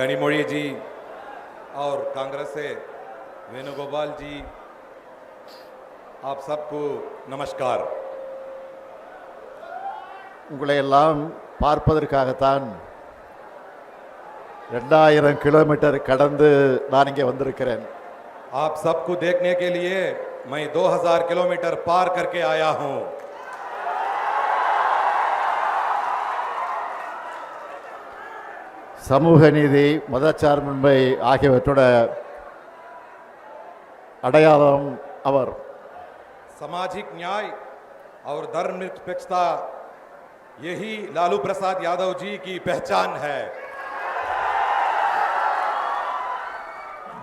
कनिमोड़ी जी और कांग्रेस से वेणुगोपाल जी, आप सबको नमस्कार। உங்களை எல்லாம் பார்ப்பதற்காகத்தான் 2000 கிலோமீட்டர் கடந்து நான் இங்கே வந்திருக்கிறேன். आप सबको देखने के लिए मैं 2000 किलोमीटर पार करके आया हूं। சமூக நீதி, மதச்சார்பின்மை ஆகியவற்றோட அடையாளம் அவர். सामाजिक न्याय और धर्मनिरपेक्षता, यही लालू प्रसाद यादव जी की पहचान है।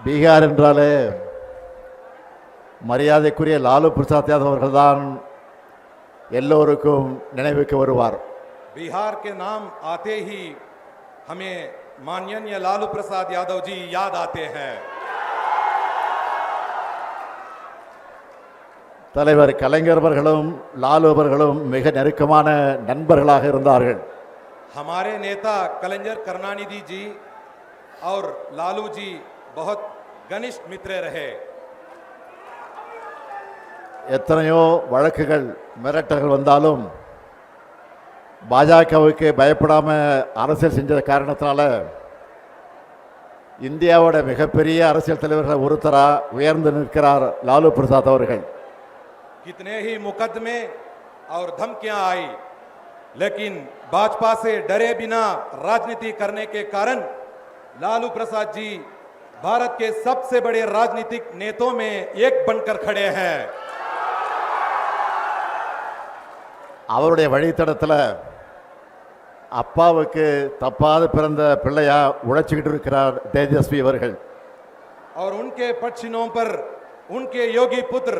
பீகார் என்றாலே மரியாதைக்குரிய லாலு பிரசாத் யாதவ் அவர்கள்தான் எல்லோருக்கும் நினைவுக்கு வருவார். बिहार के नाम आते ही हमें माननीय लालू प्रसाद यादव जी याद आते हैं। தலைவர் கலைஞர் அவர்களும் லாலு அவர்களும் மிக நெருக்கமான நண்பர்களாக இருந்தார்கள். हमारे नेता कलंजर करुणानिधि जी और लालू जी बहुत घनिष्ठ मित्र रहे। எத்தனையோ வழக்குகள் மிரட்டல்கள் வந்தாலும் பாஜகவுக்கு பயப்படாம அரசியல் செஞ்ச காரணத்தினால இந்தியாவோட மிகப்பெரிய அரசியல் தலைவர்கள் ஒருத்தரா உயர்ந்து நிற்கிறார் லாலு பிரசாத் அவர்கள். कितने ही मुकदमे और धमकियां आई, लेकिन भाजपा से डरे बिना राजनीति करने के कारण लालू प्रसाद जी भारत के सबसे बड़े राजनीतिक नेताओं में एक बनकर खड़े हैं। அவருடைய வழித்தடத்தில் அப்பாவுக்கு தப்பாத பிறந்த பிள்ளையா உழைச்சிக்கிட்டு இருக்கிறார் தேஜஸ்வி அவர்கள். और उनके पक्षिणों पर उनके योगी पुत्र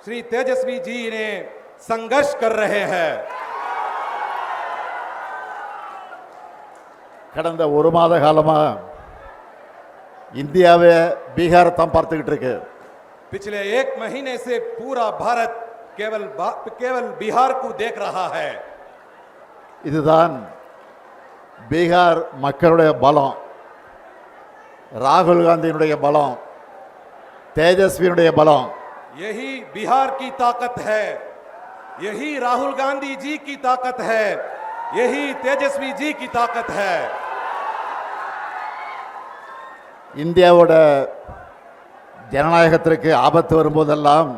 श्री तेजस्वी जी ने संघर्ष कर रहे हैं। கடந்த ஒரு மாத காலமா இந்தியாவே பீகாரை தான் பார்த்துக்கிட்டு இருக்கு. पिछले एक महीने से पूरा भारत केवल बिहार को देख रहा है। இதுதான் பீகார் மக்களுடைய பலம், ராகுல் காந்தியினுடைய பலம், தேஜஸ்வியினுடைய பலம். यही बिहार की ताकत है, यही राहुल गांधी जी की ताकत है, यही तेजस्वी जी की ताकत है। இந்தியாவோட ஜனநாயகத்திற்கு ஆபத்து வரும்போதெல்லாம்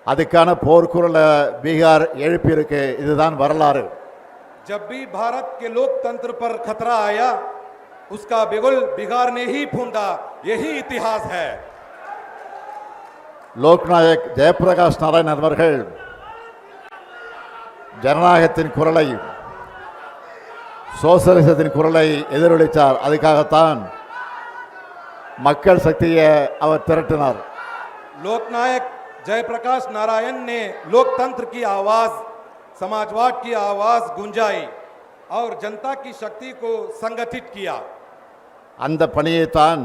அதுக்கான போர்க்குரலை பீகார் எழுப்பியிருக்கு. இதுதான் வரலாறு. जब भी भारत के लोकतंत्र पर खतरा आया, उसका बिगुल बिहार ने ही फूंदा, यही इतिहास है। லோக்நாயக் ஜெயபிரகாஷ் நாராயணன் அவர்கள் ஜனநாயகத்தின் குரலை, சோசலிசத்தின் குரலை எதிரொலித்தார். அதுக்காகத்தான் மக்கள் சக்தியை அவர் திரட்டினார். लोकनायक जयप्रकाश नारायण ने लोकतंत्र की आवाज, समाजवाद की आवाज गुंजाई और जनता की शक्ति को संगठित किया। அந்த பணியைத்தான்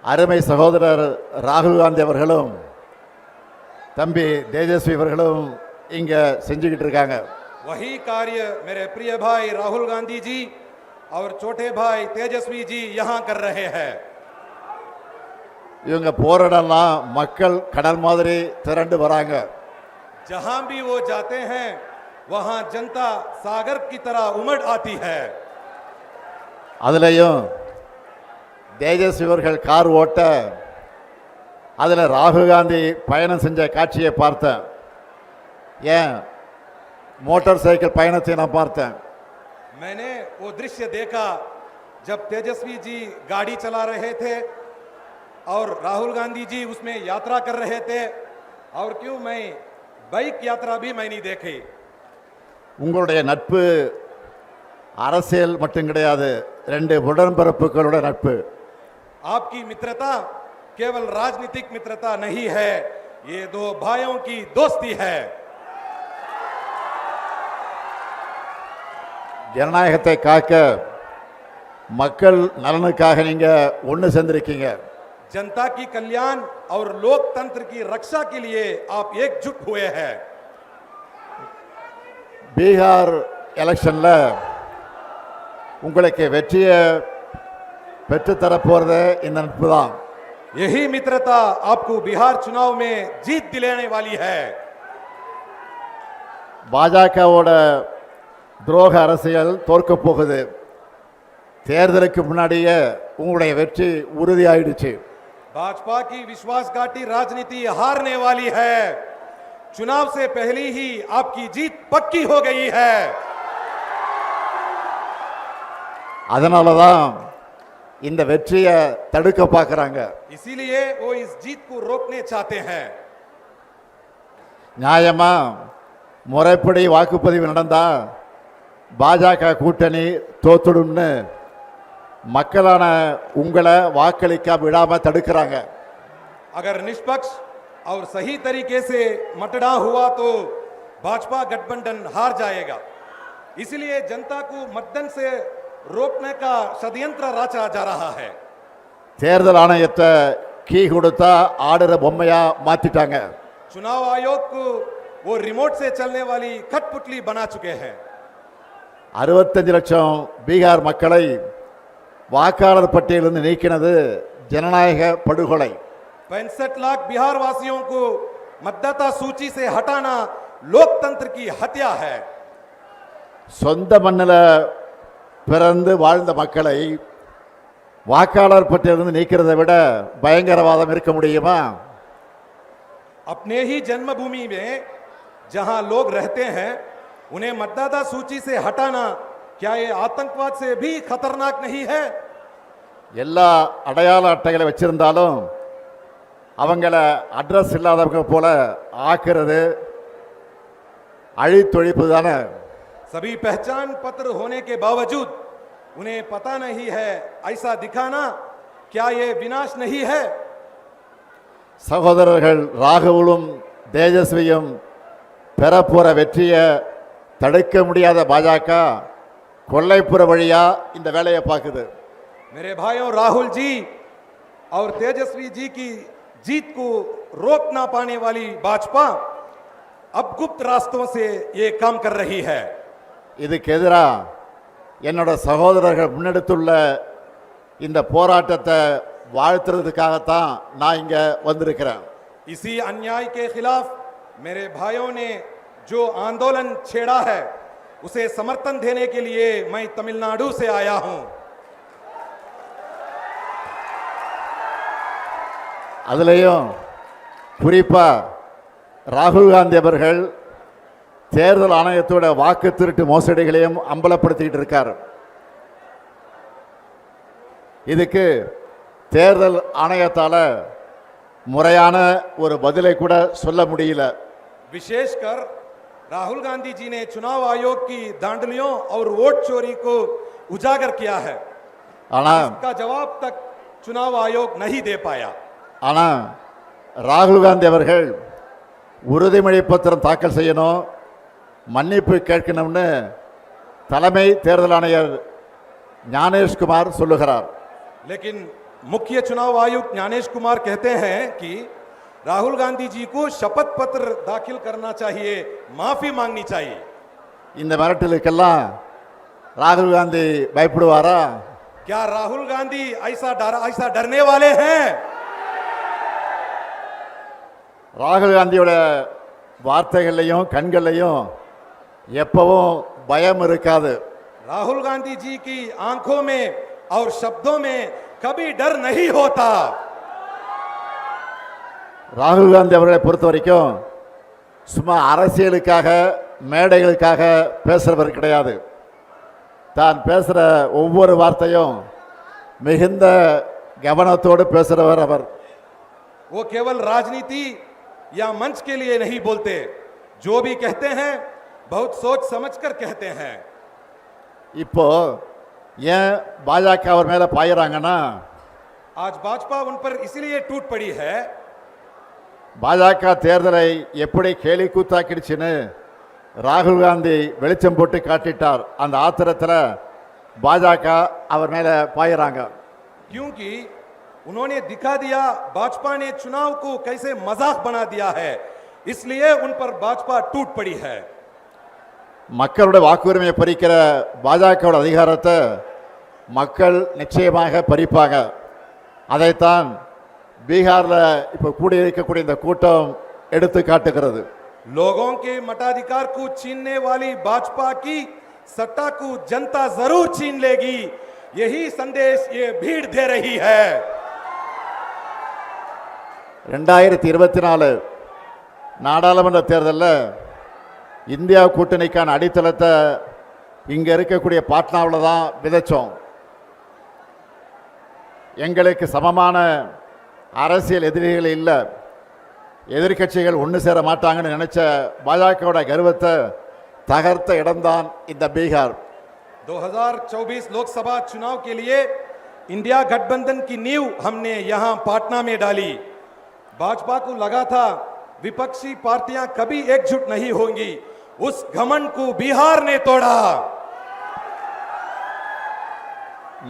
அருமை சகோதரர் ராகுல் காந்தி அவர்களும் தம்பி தேஜஸ்வி அவர்களும் இங்க செஞ்சுக்கிட்டு இருக்காங்க. वही कार्य मेरे प्रिय भाई राहुल गांधी जी और छोटे भाई तेजस्वी जी यहां कर रहे हैं। இவங்க போராடலாம் மக்கள் கடல் மாதிரி திரண்டு வராங்க. जहां भी वो जाते हैं वहां जनता सागर की तरह उमड़ आती है। அதுலயும் தேஜஸ்வி அவர்கள் கார் ஓட்ட அதில் ராகுல் காந்தி பயணம் செஞ்ச காட்சியை பார்த்தேன். ஏன் மோட்டார் சைக்கிள் பயணத்தை நான் பார்த்தேன். मैंने वो दृश्य देखा जब तेजस्वी जी गाड़ी चला रहे थे और राहुल गांधी जी उसमें यात्रा कर रहे थे। और क्यों मैं बाइक यात्रा भी मैंने देखी। உங்களுடைய நட்பு அரசியல் மட்டும் கிடையாது, ரெண்டு உடன்பிறப்புகளோட நட்பு. आपकी मित्रता केवल राजनीतिक मित्रता नहीं है, ये दो भाइयों की दोस्ती है। ஜனநாயகத்தை காக்க மக்கள் நலனுக்காக நீங்க ஒன்று சேர்ந்திருக்கீங்க. जनता की कल्याण और लोकतंत्र की रक्षा के लिए आप एकजुट हुए हैं। பீகார் எலெக்ஷன்ல உங்களுக்கு வெற்றியை பெற்றுத்தரப் போகிறது இந்த நட்பு தான். यही मित्रता आपको बिहार चुनाव में जीत दिलाने वाली है. பாஜகவோட துரோக அரசியல் தோற்கப் போகுது. தேர்தலுக்கு முன்னாடியே உங்களுடைய வெற்றி உறுதியாயிடுச்சு. भाजपा की विश्वासघाती राजनीति हारने वाली है. चुनाव से पहले ही आपकी जीत पक्की हो गई है. அதனால தான் இந்த வெற்றியை தடுக்க பார்க்கறாங்க. इसीलिए वो इस जीत को रोकने चाहते हैं. நியாயமா முறைப்படி வாக்குப்பதிவு நடந்தா பாஜக கூட்டணி தோத்துடும்னு மக்களான உங்களை வாக்களிக்க விடாம தடுக்கிறாங்க. अगर निष्पक्ष और सही तरीके से मतदान हुआ तो भाजपा गठबंधन हार जाएगा. इसलिए जनता को मतदान से रोकने का षड्यंत्र रचा जा रहा है. தேர்தல் ஆணையத்தை கீ கொடுத்தா ஆடுற பொம்மையா மாத்திட்டாங்க. चुनाव आयोग को वो रिमोट से चलने वाली कठपुतली बना चुके हैं. 65 லட்சம் பீகார் மக்களை வாக்காளர் பட்டியலிருந்து நீக்கினது ஜனநாயக படுகொலை. 65 लाख बिहार वासियों को मतदाता सूची से हटाना लोकतंत्र की हत्या है. சொந்த மண்ணில் பிறந்து வாழ்ந்த மக்களை வாக்காளர் பட்டியலிருந்து நீக்கிறதை விட பயங்கரவாதம் இருக்க முடியுமா? अपने ही जन्मभूमि में जहां लोग रहते हैं उन्हें मतदाता सूची से हटाना क्या ये आतंकवाद से भी खतरनाक नहीं है? எல்லா அடையாள அட்டைகளை வச்சிருந்தாலும் அவங்கள அட்ரஸ் இல்லாதவங்க போல ஆக்குறது அழித்தொழிப்பு தானே. सभी पहचान पत्र होने के बावजूद उन्हें पता नहीं है ऐसा दिखाना क्या ये विनाश नहीं है? சகோதரர்கள் ராகுலும் தேஜஸ்வியும் பெறப்போற வெற்றியை தடுக்க முடியாத பாஜக கொல்லைப்புற வழியா இந்த வேலையை பார்க்குது. मेरे भाइयों, राहुल जी और तेजस्वी जी की जीत को रोक ना पाने वाली भाजपा अब गुप्त रास्तों से ये काम कर रही है. இதுக்கு எதிராக என்னோட சகோதரர்கள் முன்னெடுத்துள்ள இந்த போராட்டத்தை வாழ்த்துறதுக்காகத்தான் நான் இங்க வந்திருக்கிறேன். इसी अन्याय के खिलाफ मेरे भाइयों ने जो आंदोलन छेड़ा है उसे समर्थन देने के लिए मैं तमिलनाडु से आया हूं. அதுலேயும் குறிப்பா ராகுல் காந்தி அவர்கள் தேர்தல் ஆணையத்தோட வாக்கு திருட்டு மோசடிகளையும் அம்பலப்படுத்திக்கிட்டு இருக்கார். இதுக்கு தேர்தல் ஆணையத்தால முறையான ஒரு பதிலை கூட சொல்ல முடியல. विशेषकर राहुल गांधी जी ने चुनाव आयोग की धांधलियों और वोट चोरी को उजागर किया है. ஆனா इसका जवाब तक चुनाव आयोग नहीं दे पाया. ஆனா ராகுல் காந்தி அவர்கள் உறுதிமொழி பத்திரம் தாக்கல் செய்யணும், மன்னிப்பு கேட்கணும்னு தலைமை தேர்தல் ஆணையர் ஞானேஷ்குமார் சொல்லுகிறார். लेकिन मुख्य चुनाव आयुक्त ज्ञानेश कुमार कहते हैं कि राहुल गांधी जी को शपथ पत्र दाखिल करना चाहिए, माफी मांगनी चाहिए. இந்த மிரட்டலுக்கெல்லாம் ராகுல் காந்தி பயப்படுவாரா? क्या राहुल गांधी ऐसा डरने वाले हैं? ராகுல் காந்தியோட வார்த்தைகள்லையும் கண்கள்லையும் எப்பவும் பயம் இருக்காது. राहुल गांधी जी की आंखों में और शब्दों में कभी डर नहीं होता. ராகுல் காந்தி அவர்களை பொறுத்த வரைக்கும் சும்மா அரசியலுக்காக மேடைகளுக்காக பேசுறவர் கிடையாது. தான் பேசுற ஒவ்வொரு வார்த்தையும் மிகுந்த கவனத்தோடு பேசுறவர் அவர். वो केवल राजनीति या मंच के लिए नहीं बोलते, जो भी कहते हैं बहुत सोच समझकर कहते हैं. இப்போ ஏன் பாஜக அவர் மேல பாயிறாங்கன்னா, आज भाजपा उन पर इसलिए टूट पड़ी है. பாஜக தேர்தலை எப்படி கேலி கூத்தாக்கிடுச்சுன்னு ராகுல் காந்தி வெளிச்சம் போட்டு காட்டிட்டார். அந்த ஆத்திரத்தில் பாஜக அவர் மேல பாயிறாங்க. क्योंकि उन्होंने दिखा दिया भाजपा ने चुनाव को कैसे मजाक बना दिया है, इसलिए उन पर भाजपा टूट पड़ी है. மக்களுடைய வாக்குரிமையை பறிக்கிற பாஜகவோட அதிகாரத்தை மக்கள் நிச்சயமாக பறிப்பாங்க. அதைத்தான் பீகாரில் இப்போ கூடியிருக்கக்கூடிய இந்த கூட்டம் எடுத்து காட்டுகிறது. लोगों के मताधिकार को छीनने वाली भाजपा की सत्ता को जनता जरूर छीन लेगी, यही संदेश ये भीड़ दे रही है. 2024 நாடாளுமன்ற தேர்தலில் இந்தியா கூட்டணிக்கான அடித்தளத்தை இங்கே இருக்கக்கூடிய பாட்னாவில் தான் விதைச்சோம். எங்களுக்கு சமமான அரசியல் எதிரிகள் இல்லை, எதிர்க்கட்சிகள் ஒன்று சேர மாட்டாங்கன்னு நினைச்ச பாஜகவோட கர்வத்தை தகர்த்த இடம்தான் இந்த பீகார். 2024 लोकसभा चुनाव के लिए इंडिया गठबंधन की नींव हमने यहां पाटना में डाली. भाजपा को लगा था विपक्षी पार्टियां कभी एकजुट नहीं होंगी, उस घमंड को बिहार ने तोड़ा.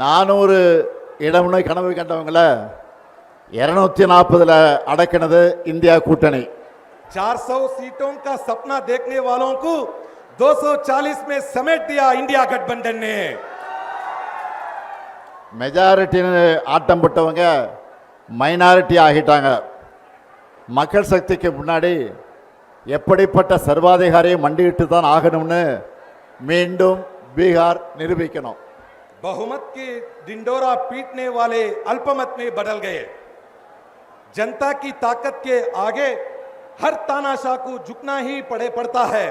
400 இடம்னு கனவு கண்டவங்கள 240 அடக்கினது இந்தியா கூட்டணி. 400 सीटों का सपना देखने वालों को 240 में समेट दिया इंडिया गठबंधन ने. மெஜாரிட்டின்னு ஆட்டம் போட்டவங்க மைனாரிட்டி ஆகிட்டாங்க. மக்கள் சக்திக்கு முன்னாடி எப்படிப்பட்ட சர்வாதிகாரியும் மண்டியிட்டு தான் ஆகணும்னு மீண்டும் பீகார் நிரூபிக்கணும். बहुमत के डिंडोरा पीटने वाले अल्पमत में बदल गए. जनता की ताकत के आगे हर तानाशाह को झुकना ही पड़ता है.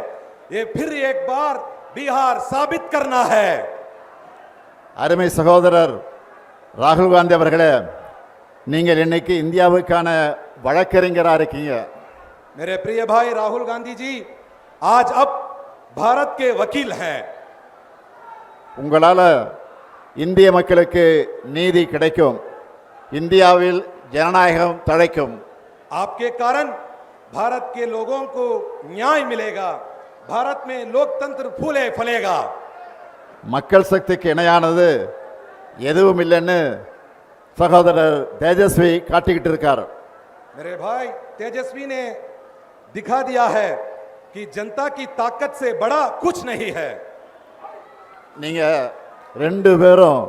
ये फिर एक बार बिहार साबित करना है. அருமை சகோதரர் ராகுல் காந்தி அவர்களே, நீங்கள் இன்னைக்கு இந்தியாவுக்கான வழக்கறிஞராக இருக்கீங்க. मेरे प्रिय भाई राहुल गांधी जी आज अब भारत के वकील हैं. உங்களால் இந்திய மக்களுக்கு நீதி கிடைக்கும், இந்தியாவில் ஜனநாயகம் தழைக்கும். आपके कारण भारत के लोगों को न्याय मिलेगा, भारत में लोकतंत्र फूले फलेगा. மக்கள் சக்திக்கு இணையானது எதுவும் இல்லைன்னு சகோதரர் தேஜஸ்வி காட்டிக்கிட்டு இருக்கார். मेरे भाई तेजस्वी ने दिखा दिया है कि जनता की ताकत से बड़ा कुछ नहीं है. நீங்க ரெண்டு பேரும்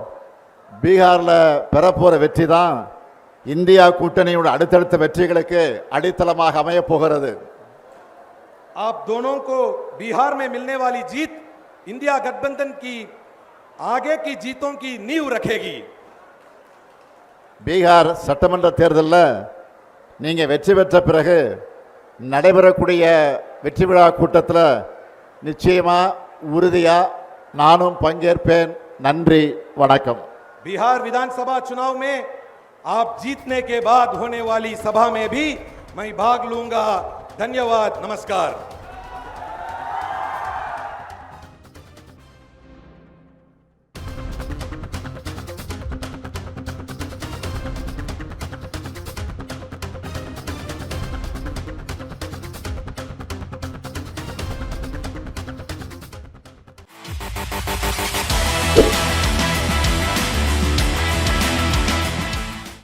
பீகாரில் பெறப்போற வெற்றி தான் இந்தியா கூட்டணியோட அடுத்தடுத்த வெற்றிகளுக்கு அடித்தளமாக அமைய போகிறது. आप दोनों को बिहार में मिलने वाली जीत इंडिया गठबंधन की आगे की जीतों की नींव रखेगी. பீகார் சட்டமன்ற தேர்தலில் நீங்க வெற்றி பெற்ற பிறகு நடைபெறக்கூடிய வெற்றி விழா கூட்டத்தில் நிச்சயமா உறுதியா நானும் பங்கேற்பேன். நன்றி, வணக்கம். बिहार विधानसभा चुनाव में आप जीतने के बाद होने वाली सभा में भी मैं भाग लूंगा. धन्यवाद, नमस्कार.